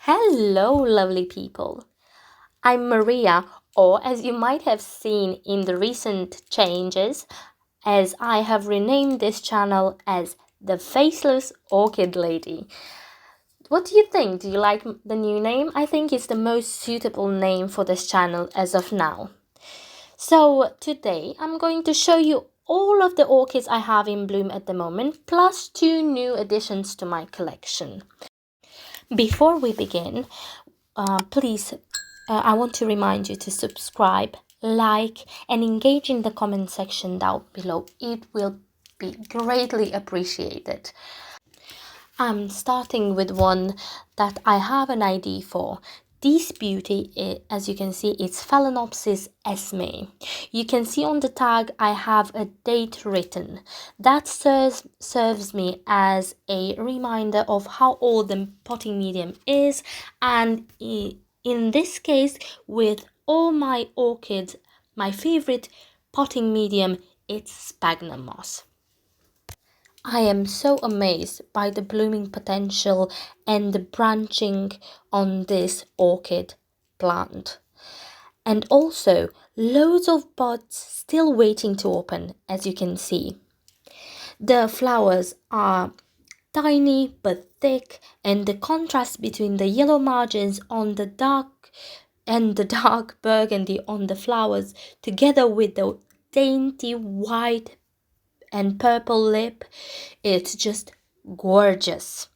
Hello, lovely people. I'm Maria, or as you might have seen in the recent changes, as I have renamed this channel as the Faceless Orchid Lady. What do you think? Do you like the new name? I think it's the most suitable name for this channel as of now. So today I'm going to show you all of the orchids I have in bloom at the moment, plus 2 new additions to my collection. Before we begin, please, I want to remind you to subscribe, like, and engage in the comment section down below. It will be greatly appreciated. I'm starting with one that I have an ID for. This beauty, as you can see, it's Phalaenopsis SMME. You can see on the tag I have a date written. That serves me as a reminder of how old the potting medium is, and in this case, with all my orchids, my favorite potting medium, it's sphagnum moss. I am so amazed by the blooming potential and the branching on this orchid plant. And also loads of buds still waiting to open, as you can see. The flowers are tiny but thick, and the contrast between the yellow margins on the dark and the dark burgundy on the flowers, together with the dainty white and purple lip, it's just gorgeous.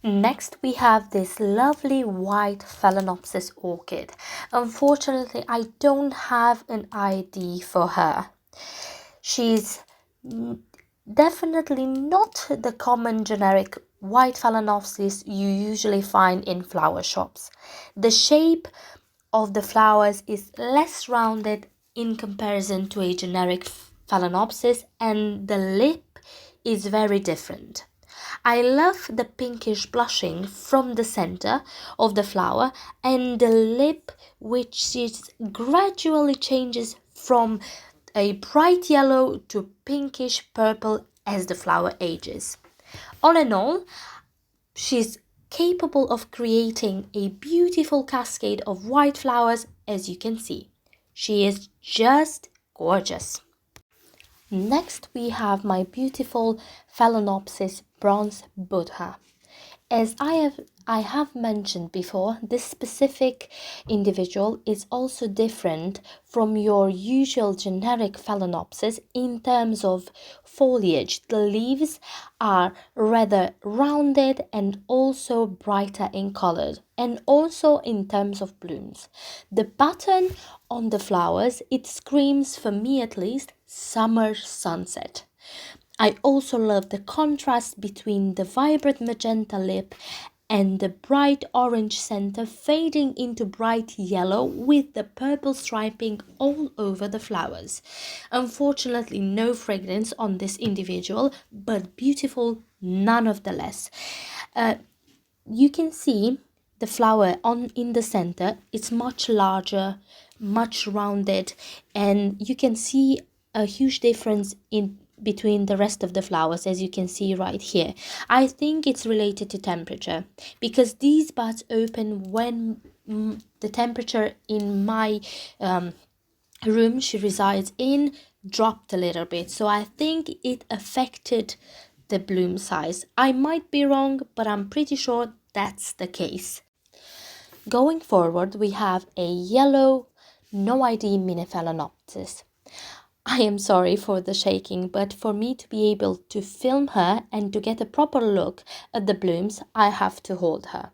Next we have this lovely white Phalaenopsis orchid. Unfortunately, I don't have an ID for her. She's definitely not the common generic white Phalaenopsis you usually find in flower shops. The shape of the flowers is less rounded in comparison to a generic Phalaenopsis, and the lip is very different. I love the pinkish blushing from the center of the flower and the lip, which gradually changes from a bright yellow to pinkish purple as the flower ages. All in all, she's capable of creating a beautiful cascade of white flowers, as you can see. She is just gorgeous. Next we have my beautiful Phalaenopsis bronze Buddha. As I have mentioned before, this specific individual is also different from your usual generic Phalaenopsis in terms of foliage. The leaves are rather rounded and also brighter in color, and also in terms of blooms. The pattern on the flowers, it screams, for me at least, summer sunset. I also love the contrast between the vibrant magenta lip and the bright orange center fading into bright yellow with the purple striping all over the flowers. Unfortunately, no fragrance on this individual, but beautiful nonetheless. You can see the flower in the center. It's much larger, much rounded, and you can see a huge difference in between the rest of the flowers, as you can see right here. I think it's related to temperature, because these buds open when the temperature in my room she resides in dropped a little bit, so I think it affected the bloom size. I might be wrong, but I'm pretty sure that's the case. Going forward, we have a yellow no ID mini Phalaenopsis. I am sorry for the shaking, but for me to be able to film her and to get a proper look at the blooms, I have to hold her.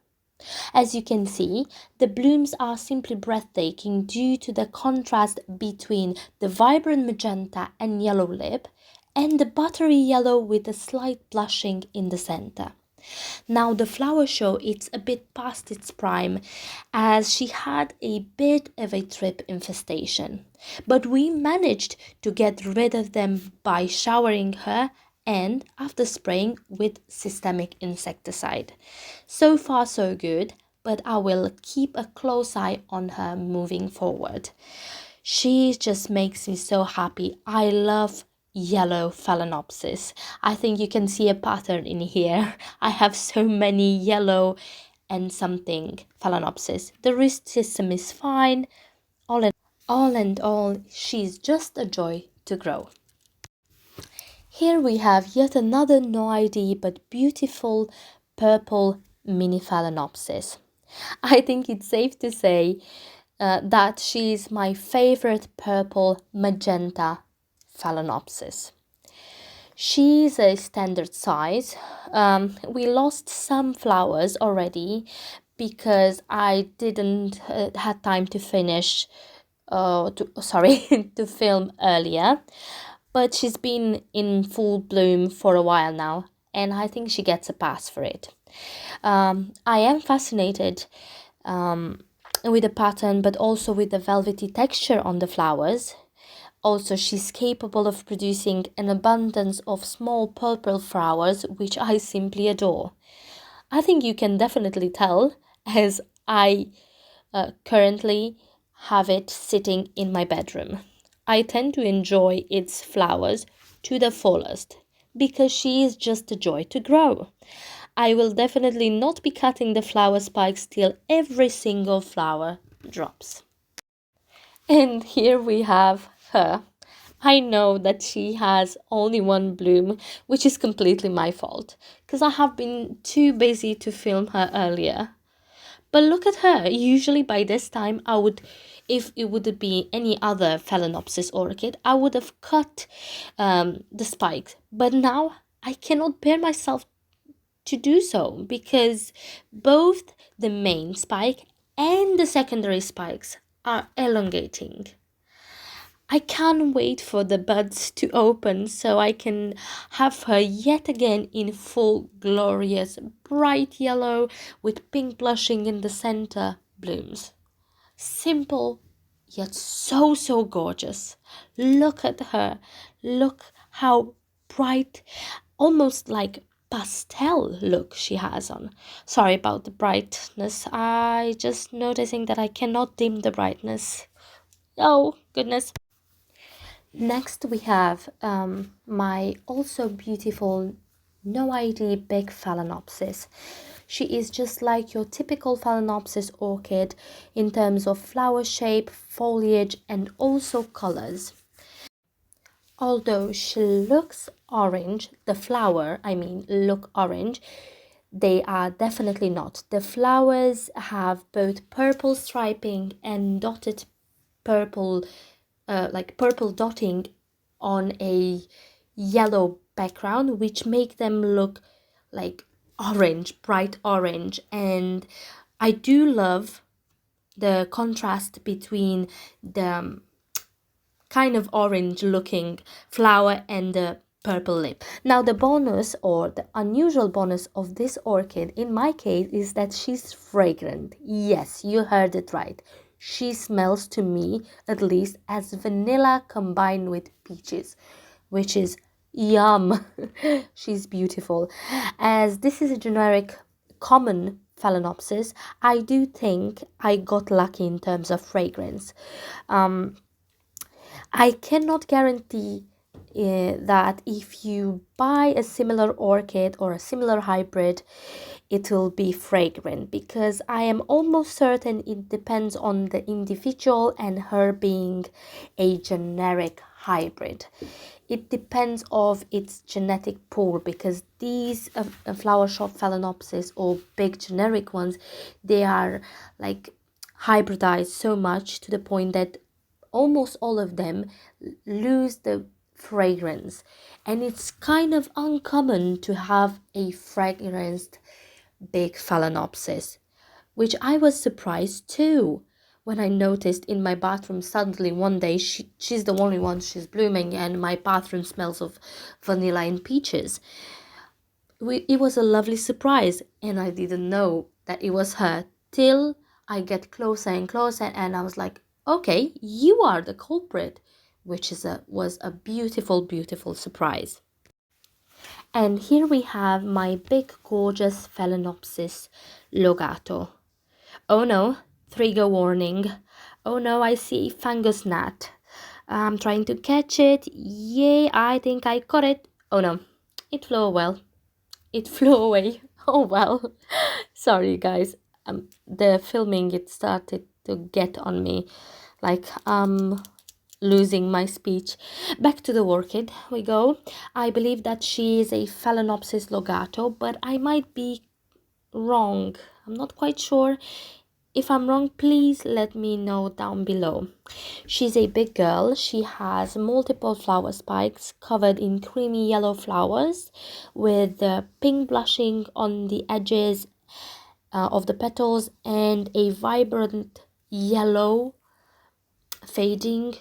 As you can see, the blooms are simply breathtaking due to the contrast between the vibrant magenta and yellow lip and the buttery yellow with a slight blushing in the center. Now the flower show, it's a bit past its prime, as she had a bit of a thrip infestation, but we managed to get rid of them by showering her and after spraying with systemic insecticide. So far so good, but I will keep a close eye on her moving forward. She just makes me so happy. I love yellow Phalaenopsis. I think you can see a pattern in here. I have so many yellow and something Phalaenopsis. The root system is fine. All and all, she's just a joy to grow. Here we have yet another no ID but beautiful purple mini Phalaenopsis. I think it's safe to say that she's my favorite purple magenta Phalaenopsis. She's a standard size. We lost some flowers already because I didn't had time to finish, to film earlier. But she's been in full bloom for a while now, and I think she gets a pass for it. I am fascinated with the pattern, but also with the velvety texture on the flowers. Also, she's capable of producing an abundance of small purple flowers, which I simply adore. I think you can definitely tell, as I currently have it sitting in my bedroom. I tend to enjoy its flowers to the fullest because she is just a joy to grow. I will definitely not be cutting the flower spikes till every single flower drops. And here we have her. I know that she has only one bloom, which is completely my fault, because I have been too busy to film her earlier. But look at her. Usually by this time I would, if it would be any other Phalaenopsis orchid, I would have cut the spikes. But now I cannot bear myself to do so because both the main spike and the secondary spikes are elongating. I can't wait for the buds to open so I can have her yet again in full glorious bright yellow with pink blushing in the center blooms. Simple yet so gorgeous. Look at her. Look how bright, almost like pastel look she has on. Sorry about the brightness. I just noticing that I cannot dim the brightness. Oh goodness. Next we have my also beautiful no ID big Phalaenopsis. She is just like your typical Phalaenopsis orchid in terms of flower shape, foliage and also colors. Although she looks orange, the flower, look orange, they are definitely not. The flowers have both purple striping and dotted purple, like purple dotting on a yellow background, which make them look like orange, bright orange. And I do love the contrast between the kind of orange looking flower and the purple lip. Now the bonus or the unusual bonus of this orchid in my case is that she's fragrant. Yes, you heard it right. She smells to me at least as vanilla combined with peaches, which is yum. She's beautiful. As this is a generic common Phalaenopsis, I do think I got lucky in terms of fragrance. I cannot guarantee that if you buy a similar orchid or a similar hybrid, it will be fragrant, because I am almost certain it depends on the individual and her being a generic hybrid. It depends of its genetic pool, because these flower shop Phalaenopsis or big generic ones, they are like hybridized so much to the point that almost all of them lose the fragrance, and it's kind of uncommon to have a fragranced big Phalaenopsis, which I was surprised too when I noticed in my bathroom suddenly one day she's the only one she's blooming and my bathroom smells of vanilla and peaches. It was a lovely surprise, and I didn't know that it was her till I get closer and closer, and I was like, okay, you are the culprit, which was a beautiful surprise. And here we have my big gorgeous Phalaenopsis Logato. Oh no, trigger warning. Oh no, I see fungus gnat. I'm trying to catch it. Yay, I think I caught it. Oh no, it flew well. It flew away. Oh well, sorry guys. The filming, it started to get on me, like losing my speech. Back to the orchid we go. I believe that she is a Phalaenopsis Logato, but I might be wrong. I'm not quite sure. If I'm wrong, please let me know down below. She's a big girl. She has multiple flower spikes covered in creamy yellow flowers with pink blushing on the edges of the petals and a vibrant yellow fading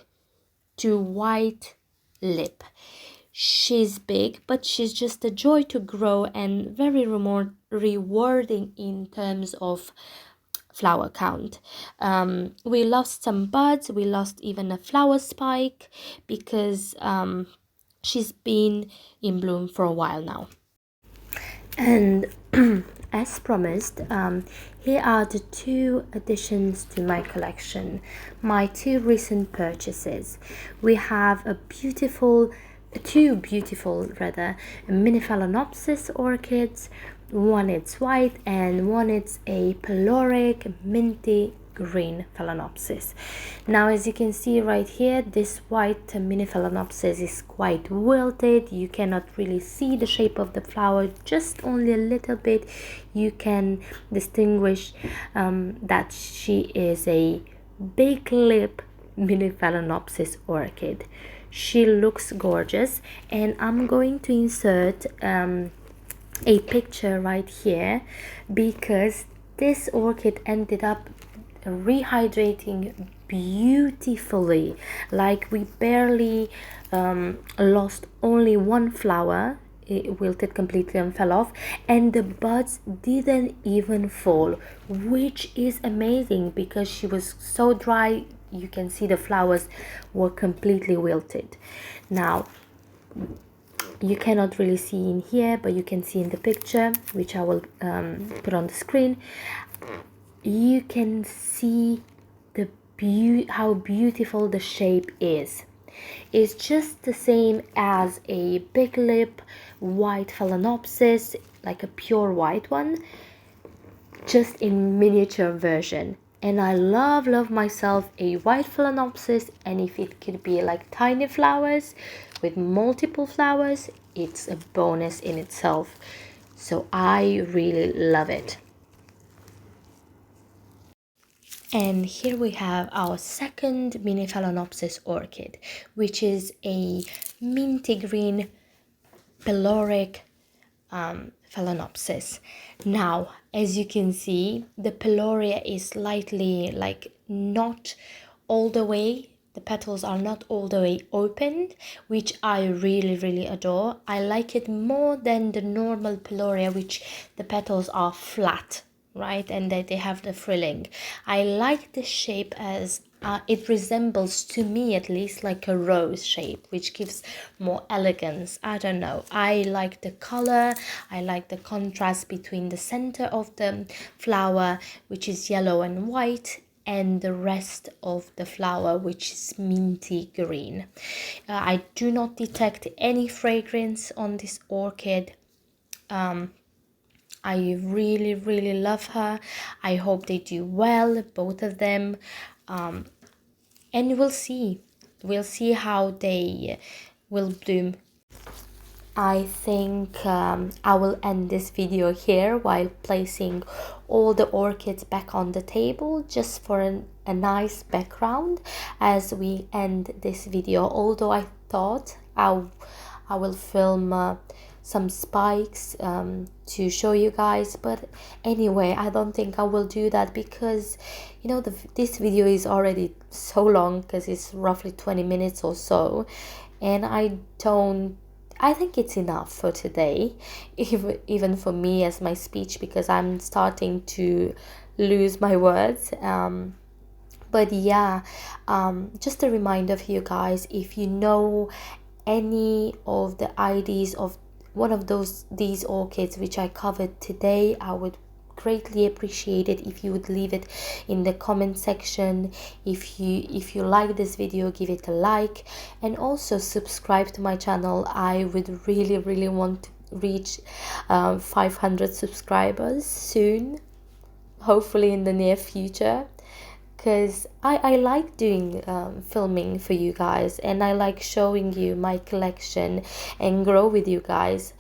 to white lip. She's big, but she's just a joy to grow and very rewarding in terms of flower count. We lost some buds, we lost even a flower spike because she's been in bloom for a while now. And as promised, here are the two additions to my collection, my two recent purchases. We have two beautiful mini Phalaenopsis orchids. One is white and one is a peloric minty green Phalaenopsis. Now, as you can see right here, this white mini Phalaenopsis is quite wilted. You cannot really see the shape of the flower, just only a little bit. You can distinguish that she is a big lip mini Phalaenopsis orchid. She looks gorgeous, and I'm going to insert a picture right here because this orchid ended up rehydrating beautifully. Like, we barely lost only one flower. It wilted completely and fell off, and the buds didn't even fall, which is amazing because she was so dry. You can see the flowers were completely wilted. Now, you cannot really see in here, but you can see in the picture, which I will put on the screen. You can see the how beautiful the shape is. It's just the same as a big lip white Phalaenopsis, like a pure white one, just in miniature version. And I love myself a white Phalaenopsis, and if it could be like tiny flowers with multiple flowers, it's a bonus in itself. So I really love it. And here we have our second mini Phalaenopsis orchid, which is a minty green peloric Phalaenopsis. Now, as you can see, the peloria is slightly like not all the way, the petals are not all the way opened, which I really adore. I like it more than the normal peloria, which the petals are flat, right, and that they have the frilling. I like the shape as it resembles, to me at least, like a rose shape, which gives more elegance. I don't know, I like the color, I like the contrast between the center of the flower, which is yellow and white, and the rest of the flower, which is minty green. I do not detect any fragrance on this orchid. I really love her. I hope they do well, both of them, and we'll see how they will bloom. I think I will end this video here while placing all the orchids back on the table, just for a nice background as we end this video. Although I thought I will film some spikes to show you guys, but anyway, I don't think I will do that because, you know, this video is already so long, because it's roughly 20 minutes or so, and I think it's enough for today, even for me as my speech, because I'm starting to lose my words. But yeah, just a reminder for you guys, if you know any of the IDs of one of these orchids which I covered today, I would greatly appreciate it if you would leave it in the comment section. If you like this video, give it a like, and also subscribe to my channel. I would really want reach 500 subscribers soon, hopefully in the near future, because I like doing filming for you guys, and I like showing you my collection and grow with you guys.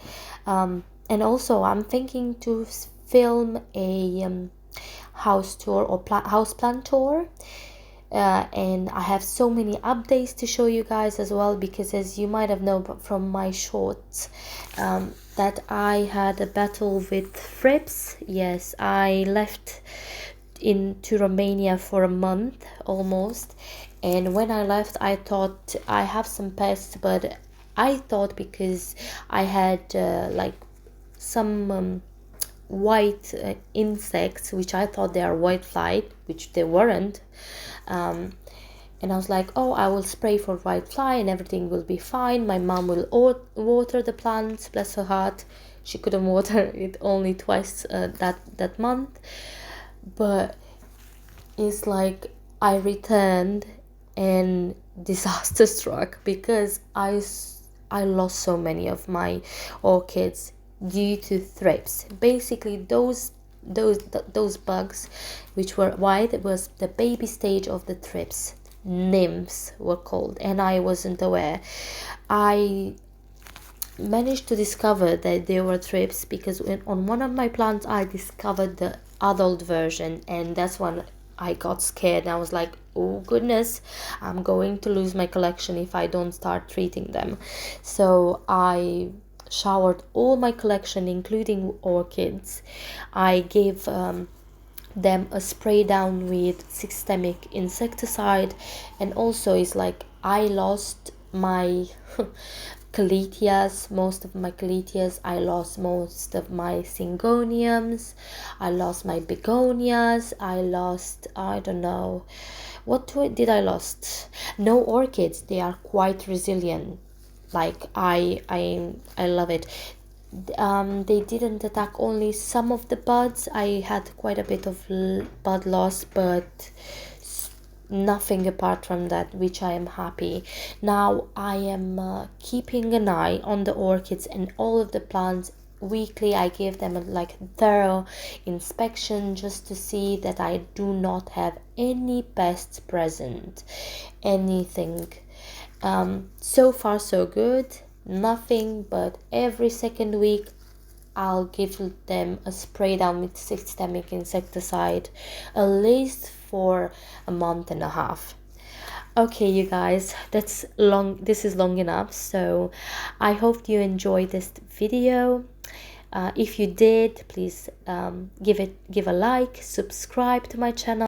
And also I'm thinking to film a house tour or house plant tour, and I have so many updates to show you guys as well, because as you might have known from my shorts, that I had a battle with Thrips. Yes, I left into Romania for a month almost, and when I left I thought I have some pests, but I thought because I had like some white insects, which I thought they are white fly, which they weren't. And I was like, oh, I will spray for white fly and everything will be fine. My mom will water the plants, bless her heart. She couldn't water it only twice that month. But it's like I returned and disaster struck, because I lost so many of my orchids due to thrips. Basically those bugs which were white, it was the baby stage of the thrips. Nymphs were called, and I wasn't aware. I managed to discover that they were thrips because on one of my plants I discovered the adult version, and that's when I got scared. I was like, oh goodness, I'm going to lose my collection if I don't start treating them. So I showered all my collection, including orchids. I gave them a spray down with systemic insecticide, and also it's like I lost my most of my caletias, I lost most of my syngoniums, I lost my begonias, I lost, I don't know, what did I lost? No orchids, they are quite resilient. Like I love it. They didn't attack only some of the buds. I had quite a bit of bud loss, but nothing apart from that, which I am happy. Now I am keeping an eye on the orchids and all of the plants weekly. I give them a thorough inspection just to see that I do not have any pests present, anything. So far so good, nothing, but every second week I'll give them a spray down with systemic insecticide, at least for a month and a half. Okay, you guys, this is long enough, so I hope you enjoyed this video. If you did, please give a like, subscribe to my channel.